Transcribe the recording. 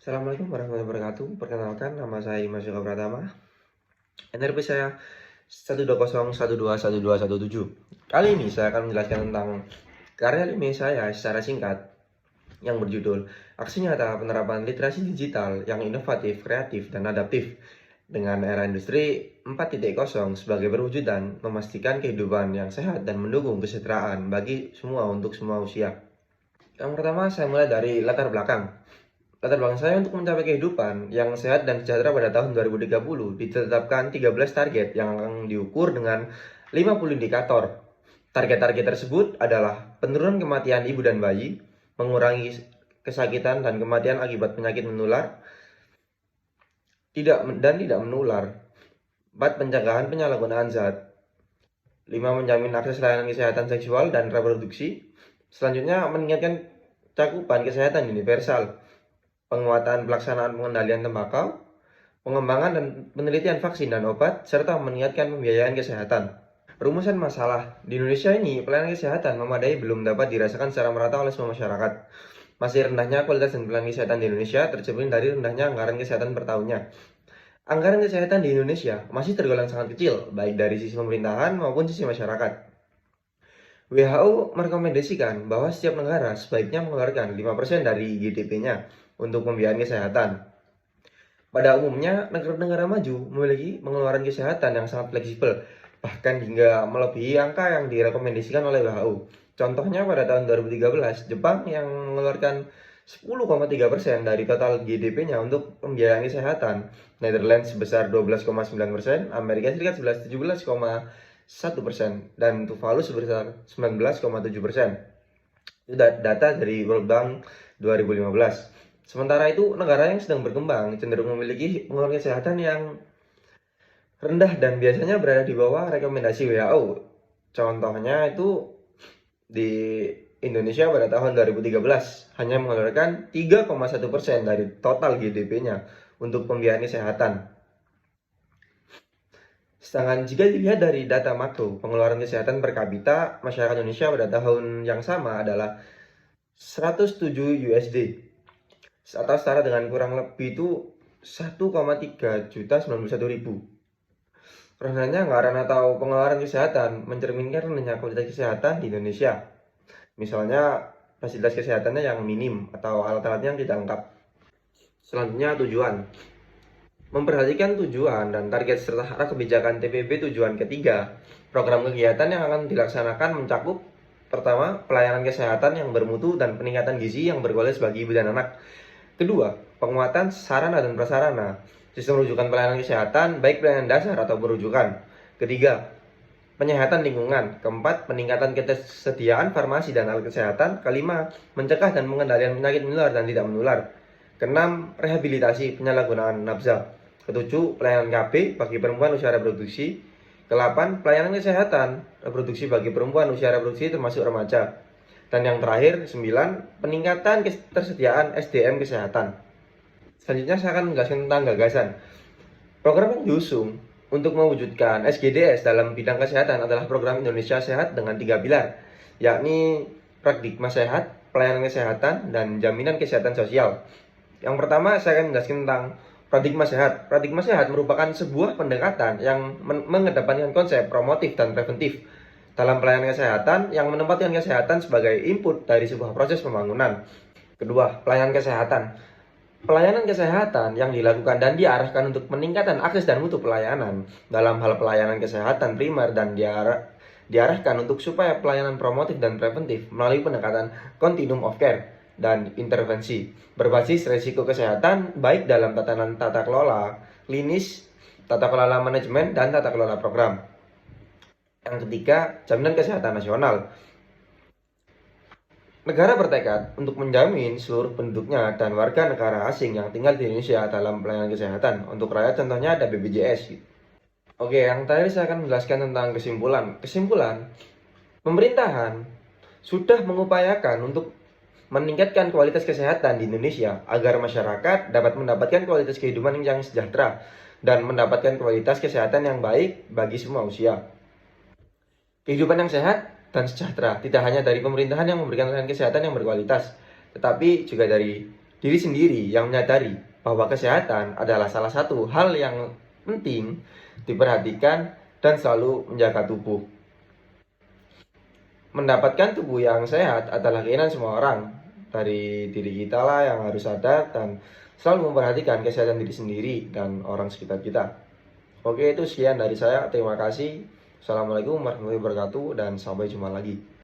Assalamualaikum warahmatullahi wabarakatuh. Perkenalkan, nama saya Dimas Yoga Pratama. NRP saya 120121217. Kali ini saya akan menjelaskan tentang karya ilmiah saya secara singkat yang berjudul Aksi Nyata Penerapan Literasi Digital yang Inovatif, Kreatif, dan Adaptif dengan Era Industri 4.0 sebagai perwujudan memastikan kehidupan yang sehat dan mendukung kesejahteraan bagi semua untuk semua usia. Yang pertama, saya mulai dari latar belakang. Latar belakang saya untuk mencapai kehidupan yang sehat dan sejahtera pada tahun 2030 ditetapkan 13 target yang akan diukur dengan 50 indikator. Target-target tersebut adalah penurunan kematian ibu dan bayi, mengurangi kesakitan dan kematian akibat penyakit menular, tidak menular. 4. Pencegahan penyalahgunaan zat. 5. Menjamin akses layanan kesehatan seksual dan reproduksi. Selanjutnya, meningkatkan cakupan kesehatan universal. Penguatan pelaksanaan pengendalian tembakau, pengembangan dan penelitian vaksin dan obat, serta meningkatkan pembiayaan kesehatan. Rumusan masalah. Di Indonesia ini, pelayanan kesehatan memadai belum dapat dirasakan secara merata oleh semua masyarakat. Masih rendahnya kualitas dan pelayanan kesehatan di Indonesia tercermin dari rendahnya anggaran kesehatan per tahunnya. Anggaran kesehatan di Indonesia masih tergolong sangat kecil, baik dari sisi pemerintahan maupun sisi masyarakat. WHO merekomendasikan bahwa setiap negara sebaiknya mengeluarkan 5% dari GDP-nya untuk pembiayaan kesehatan. Pada umumnya, negara-negara maju memiliki pengeluaran kesehatan yang sangat fleksibel, bahkan hingga melebihi angka yang direkomendasikan oleh WHO. Contohnya pada tahun 2013, Jepang yang mengeluarkan 10,3% dari total GDP-nya untuk pembiayaan kesehatan, Netherlands sebesar 12,9%, Amerika Serikat 17,1%, dan Tuvalu sebesar 19,7%. Itu data dari World Bank 2015. Sementara itu, negara yang sedang berkembang cenderung memiliki pengeluaran kesehatan yang rendah dan biasanya berada di bawah rekomendasi WHO. Contohnya itu di Indonesia pada tahun 2013 hanya mengeluarkan 3,1% dari total GDP-nya untuk pembiayaan kesehatan. Sedangkan jika dilihat dari data makro, pengeluaran kesehatan per kapita masyarakat Indonesia pada tahun yang sama adalah 107 USD atau setara dengan kurang lebih itu 1,391.000. Rendahnya anggaran atau pengeluaran kesehatan mencerminkan rendahnya kualitas kesehatan di Indonesia. Misalnya fasilitas kesehatannya yang minim atau alat-alatnya yang tidak lengkap. Selanjutnya tujuan. Memperhatikan tujuan dan target serta arah kebijakan TPB tujuan ketiga. Program kegiatan yang akan dilaksanakan mencakup pertama, pelayanan kesehatan yang bermutu dan peningkatan gizi yang berkualitas bagi ibu dan anak. Kedua, penguatan sarana dan prasarana, sistem rujukan pelayanan kesehatan, baik pelayanan dasar atau perujukan. Ketiga, penyehatan lingkungan. Keempat, peningkatan ketersediaan farmasi dan alat kesehatan. Kelima, mencegah dan pengendalian penyakit menular dan tidak menular. Keenam, rehabilitasi penyalahgunaan nafsa. Ketujuh, pelayanan KB bagi perempuan usia reproduksi. Kedelapan, pelayanan kesehatan reproduksi bagi perempuan usia reproduksi termasuk remaja. Dan yang terakhir, 9, peningkatan ketersediaan SDM kesehatan. Selanjutnya saya akan menjelaskan tentang gagasan. Program yang diusung untuk mewujudkan SGDS dalam bidang kesehatan adalah program Indonesia Sehat dengan 3 pilar, yakni paradigma sehat, pelayanan kesehatan, dan jaminan kesehatan sosial. Yang pertama, saya akan menjelaskan tentang paradigma sehat. Paradigma sehat merupakan sebuah pendekatan yang mengedepankan konsep promotif dan preventif dalam pelayanan kesehatan yang menempatkan kesehatan sebagai input dari sebuah proses pembangunan. Kedua, pelayanan kesehatan. Pelayanan kesehatan yang dilakukan dan diarahkan untuk peningkatan akses dan mutu pelayanan dalam hal pelayanan kesehatan primer dan diarahkan untuk supaya pelayanan promotif dan preventif melalui pendekatan continuum of care dan intervensi berbasis risiko kesehatan baik dalam tatanan tata kelola klinis, tata kelola manajemen, dan tata kelola program. Yang ketiga, jaminan kesehatan nasional. Negara bertekad untuk menjamin seluruh penduduknya dan warga negara asing yang tinggal di Indonesia dalam pelayanan kesehatan. Untuk rakyat contohnya ada BPJS. Oke, yang terakhir saya akan menjelaskan tentang kesimpulan. Kesimpulan, pemerintahan sudah mengupayakan untuk meningkatkan kualitas kesehatan di Indonesia agar masyarakat dapat mendapatkan kualitas kehidupan yang sejahtera dan mendapatkan kualitas kesehatan yang baik bagi semua usia. Kehidupan yang sehat dan sejahtera tidak hanya dari pemerintahan yang memberikan layanan kesehatan yang berkualitas, tetapi juga dari diri sendiri yang menyadari bahwa kesehatan adalah salah satu hal yang penting diperhatikan dan selalu menjaga tubuh. Mendapatkan tubuh yang sehat adalah keinginan semua orang. Dari diri kita lah yang harus sadar dan selalu memperhatikan kesehatan diri sendiri dan orang sekitar kita. Oke, itu sekian dari saya. Terima kasih. Assalamualaikum warahmatullahi wabarakatuh dan sampai jumpa lagi.